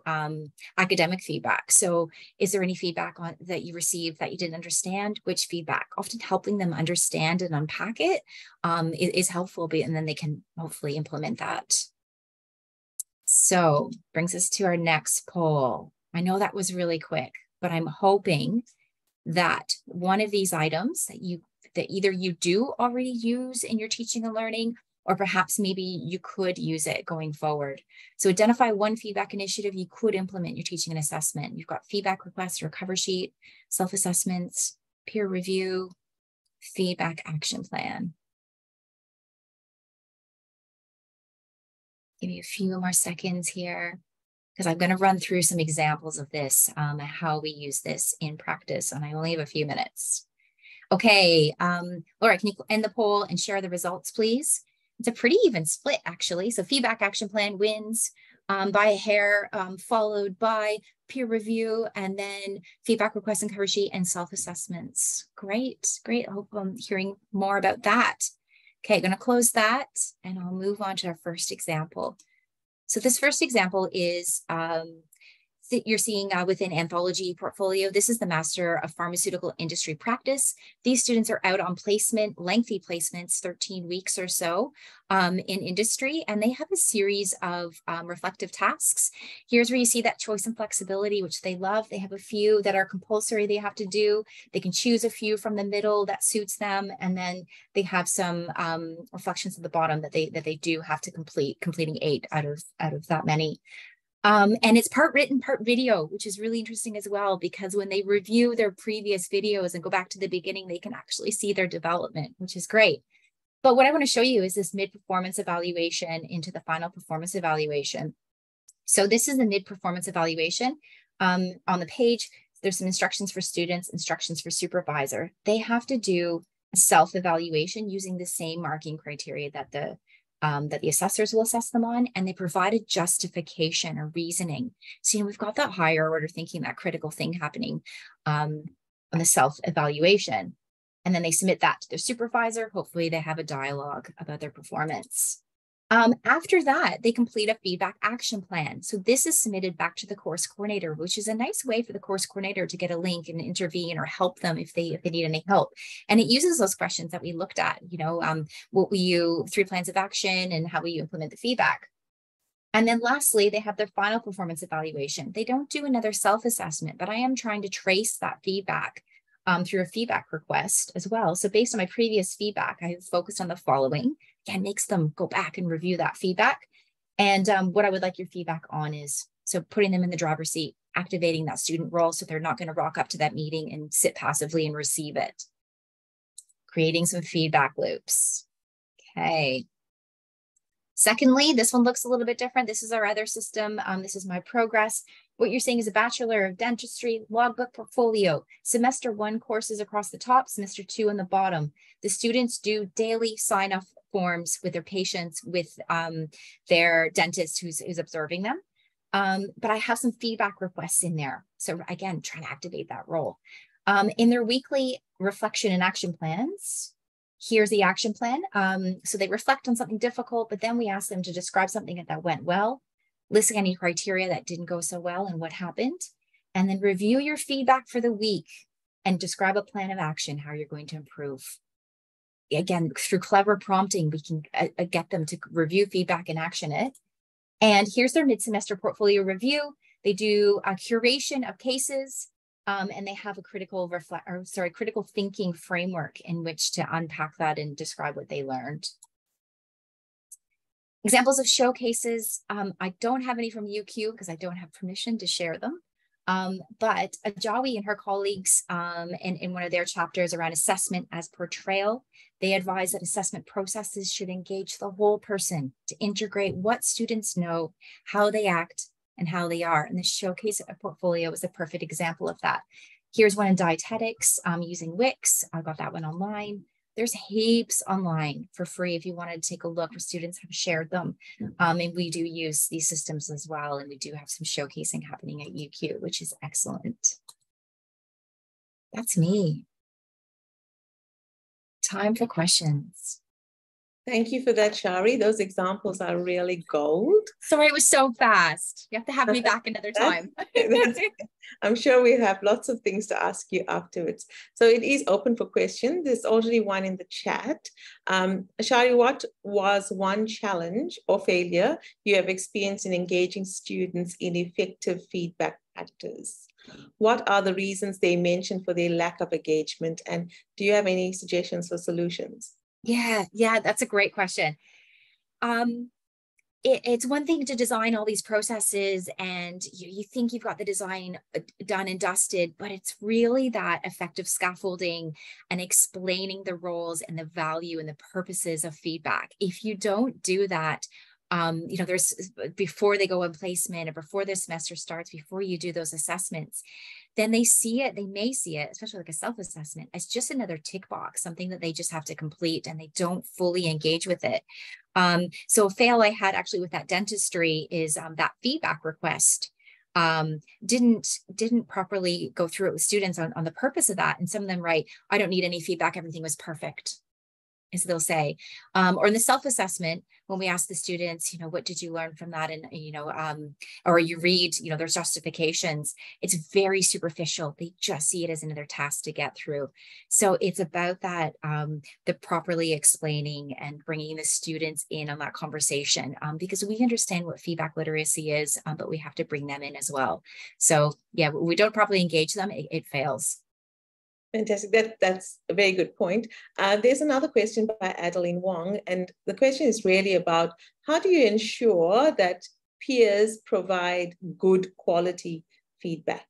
academic feedback. So is there any feedback that you received that you didn't understand? Which feedback? Often helping them understand and unpack it is helpful, and then they can hopefully implement that. So brings us to our next poll. I know that was really quick, but I'm hoping that one of these items that either you do already use in your teaching and learning, or perhaps maybe you could use it going forward. So identify one feedback initiative you could implement in your teaching and assessment. You've got feedback requests or cover sheet, self-assessments, peer review, feedback action plan. Give you a few more seconds here, because I'm going to run through some examples of this, how we use this in practice, and I only have a few minutes. Okay, Laura, can you end the poll and share the results, please? It's a pretty even split, actually. So feedback action plan wins by a hair, followed by peer review, and then feedback requests and cover sheet and self-assessments. Great, great. I hope I'm hearing more about that. Okay, I'm going to close that, and I'll move on to our first example. So this first example is that you're seeing within Anthology Portfolio. This is the Master of Pharmaceutical Industry Practice. These students are out on placement, lengthy placements, 13 weeks or so in industry, and they have a series of reflective tasks. Here's where you see that choice and flexibility, which they love. They have a few that are compulsory they have to do. They can choose a few from the middle that suits them, and then they have some reflections at the bottom that they do have to complete, completing 8 out of that many. And it's part written, part video, which is really interesting as well, because when they review their previous videos and go back to the beginning, they can actually see their development, which is great. But what I want to show you is this mid-performance evaluation into the final performance evaluation. So this is the mid-performance evaluation. On the page, there's some instructions for students, instructions for supervisor. They have to do a self-evaluation using the same marking criteria that the assessors will assess them on, and they provide a justification or reasoning. So, we've got that higher order thinking, that critical thing happening on the self-evaluation. And then they submit that to their supervisor. Hopefully they have a dialogue about their performance. After that, they complete a feedback action plan. So this is submitted back to the course coordinator, which is a nice way for the course coordinator to get a link and intervene or help them if they need any help. And it uses those questions that we looked at, what will you, 3 plans of action, and how will you implement the feedback? And then lastly, they have their final performance evaluation. They don't do another self-assessment, but I am trying to trace that feedback through a feedback request as well. So based on my previous feedback, I have focused on the following. Again, makes them go back and review that feedback. And what I would like your feedback on is, so putting them in the driver's seat, activating that student role so they're not going to rock up to that meeting and sit passively and receive it. Creating some feedback loops. Okay. Secondly, this one looks a little bit different. This is our other system. This is my progress. What you're seeing is a Bachelor of Dentistry logbook portfolio. Semester 1 courses across the top, semester 2 on the bottom. The students do daily sign-off forms with their patients, with their dentist who's observing them. But I have some feedback requests in there. So again, trying to activate that role. In their weekly reflection and action plans, here's the action plan. So they reflect on something difficult, but then we ask them to describe something that went well, listing any criteria that didn't go so well and what happened, and then review your feedback for the week and describe a plan of action, how you're going to improve. Again, through clever prompting, we can get them to review feedback and action it. And here's their mid-semester portfolio review. They do a curation of cases, and they have a critical thinking framework in which to unpack that and describe what they learned. Examples of showcases. I don't have any from UQ because I don't have permission to share them. But Ajawi and her colleagues in one of their chapters around assessment as portrayal, they advise that assessment processes should engage the whole person to integrate what students know, how they act, and how they are. And the showcase portfolio is a perfect example of that. Here's one in dietetics using Wix. I got that one online. There's heaps online for free if you wanted to take a look, where students have shared them. And we do use these systems as well. And we do have some showcasing happening at UQ, which is excellent. That's me. Time for questions. Thank you for that, Shari. Those examples are really gold. Sorry, it was so fast. You have to have me back another time. I'm sure we have lots of things to ask you afterwards. So it is open for questions. There's already one in the chat. Shari, what was one challenge or failure you have experienced in engaging students in effective feedback practice? What are the reasons they mentioned for their lack of engagement? And do you have any suggestions for solutions? Yeah, that's a great question. It's one thing to design all these processes and you think you've got the design done and dusted, but it's really that effective scaffolding and explaining the roles and the value and the purposes of feedback. If you don't do that, there's before they go on placement or before their semester starts, before you do those assessments, then they see it, they may see it, especially like a self-assessment, as just another tick box, something that they just have to complete, and they don't fully engage with it. So a fail I had actually with that dentistry is that feedback request didn't properly go through it with students on the purpose of that. And some of them write, I don't need any feedback, everything was perfect, as they'll say. Or in the self-assessment, when we ask the students, what did you learn from that? And, or you read, their justifications, it's very superficial. They just see it as another task to get through. So it's about that, the properly explaining and bringing the students in on that conversation, because we understand what feedback literacy is, but we have to bring them in as well. So yeah, we don't properly engage them, it fails. Fantastic. That's a very good point. There's another question by Adeline Wong, and the question is really about how do you ensure that peers provide good quality feedback?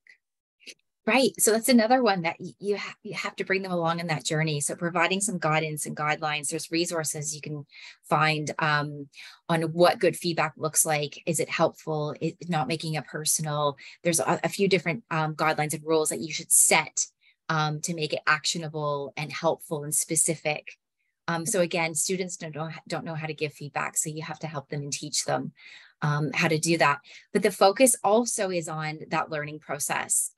Right. So that's another one that you have to bring them along in that journey. So providing some guidance and guidelines, there's resources you can find on what good feedback looks like. Is it helpful? It's not making it personal. There's a few different guidelines and rules that you should set to make it actionable and helpful and specific. So again, students don't know how to give feedback, so you have to help them and teach them how to do that. But the focus also is on that learning process.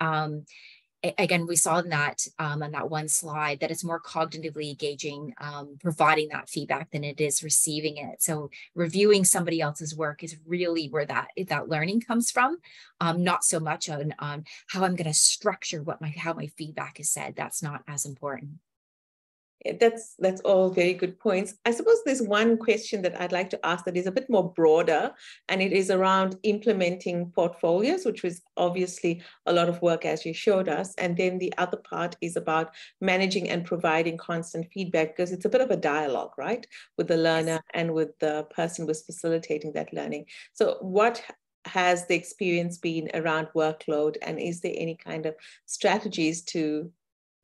Again, we saw in that on that one slide that it's more cognitively engaging, providing that feedback than it is receiving it. So reviewing somebody else's work is really where that learning comes from, not so much on how I'm going to structure how my feedback is said. That's not as important. That's all very good points. I suppose there's one question that I'd like to ask that is a bit more broader, and it is around implementing portfolios, which was obviously a lot of work as you showed us. And then the other part is about managing and providing constant feedback, because it's a bit of a dialogue, right, with the learner and with the person who's facilitating that learning. So what has the experience been around workload, and is there any kind of strategies to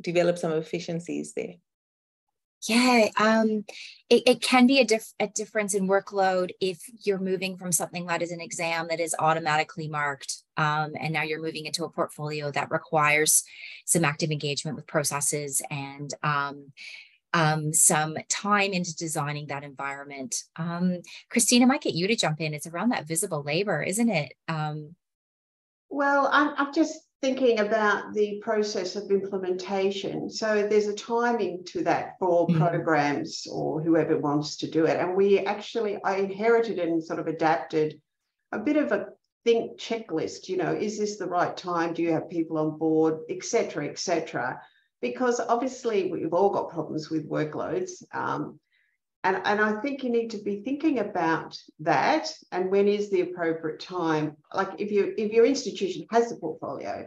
develop some efficiencies there? Yeah, it can be a difference in workload if you're moving from something that is an exam that is automatically marked, and now you're moving into a portfolio that requires some active engagement with processes and some time into designing that environment. Christine, I might get you to jump in. It's around that visible labor, isn't it? Well, I'm just thinking about the process of implementation. So there's a timing to that for programs or whoever wants to do it. And I inherited and sort of adapted a bit of a think checklist, is this the right time? Do you have people on board, et cetera, et cetera? Because obviously we've all got problems with workloads. And I think you need to be thinking about that and when is the appropriate time. Like if your institution has a portfolio,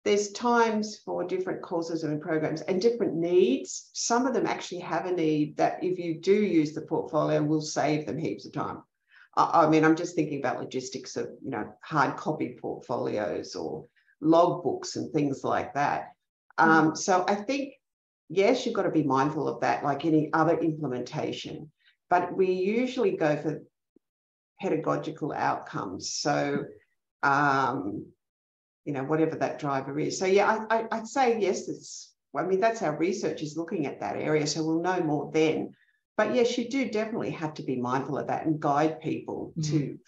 there's times for different courses and programs and different needs. Some of them actually have a need that if you do use the portfolio will save them heaps of time. I mean, I'm just thinking about logistics of, hard copy portfolios or logbooks and things like that. So I think, yes, you've got to be mindful of that, like any other implementation, but we usually go for pedagogical outcomes. So, whatever that driver is. So yeah, I'd say yes, that's our research is looking at that area. So we'll know more then, but yes, you do definitely have to be mindful of that and guide people to,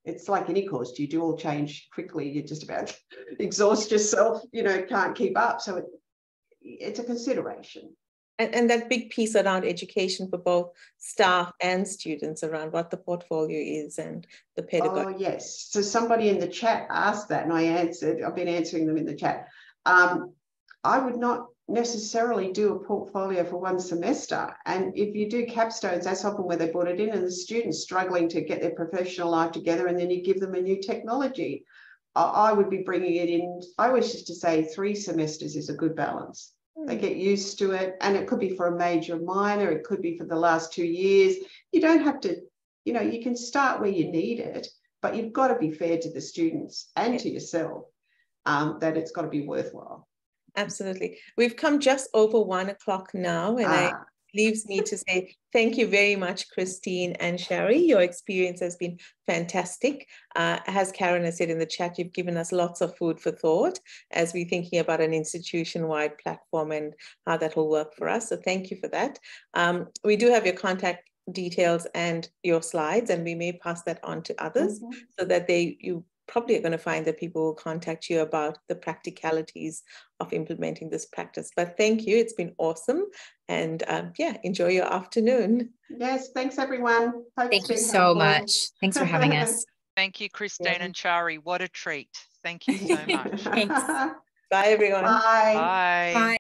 it's like any course, you do all change quickly. You just about exhaust yourself, can't keep up. So it's a consideration. And that big piece around education for both staff and students around what the portfolio is and the pedagogy. Oh, yes. So somebody in the chat asked that and I answered. I've been answering them in the chat. I would not necessarily do a portfolio for one semester. And if you do capstones, that's often where they put it in and the students struggling to get their professional life together and then you give them a new technology. I would be bringing it in. I always used to say 3 semesters is a good balance. They get used to it, and it could be for a major or minor, it could be for the last 2 years. You don't have to, you can start where you need it, but you've got to be fair to the students and to yourself that it's got to be worthwhile. Absolutely. We've come just over 1 o'clock now, and I leaves me to say thank you very much, Christine and Shari. Your experience has been fantastic. As Karen has said in the chat, you've given us lots of food for thought as we're thinking about an institution-wide platform and how that will work for us. So thank you for that. We do have your contact details and your slides, and we may pass that on to others so that you probably are going to find that people will contact you about the practicalities of implementing this practice. But thank you, it's been awesome, and yeah, enjoy your afternoon. Yes, thanks everyone. Thank you so much. Thanks for having us. Thank you, Christine and Shari. What a treat. Thank you so much. Thanks. Bye everyone. Bye. Bye. Bye.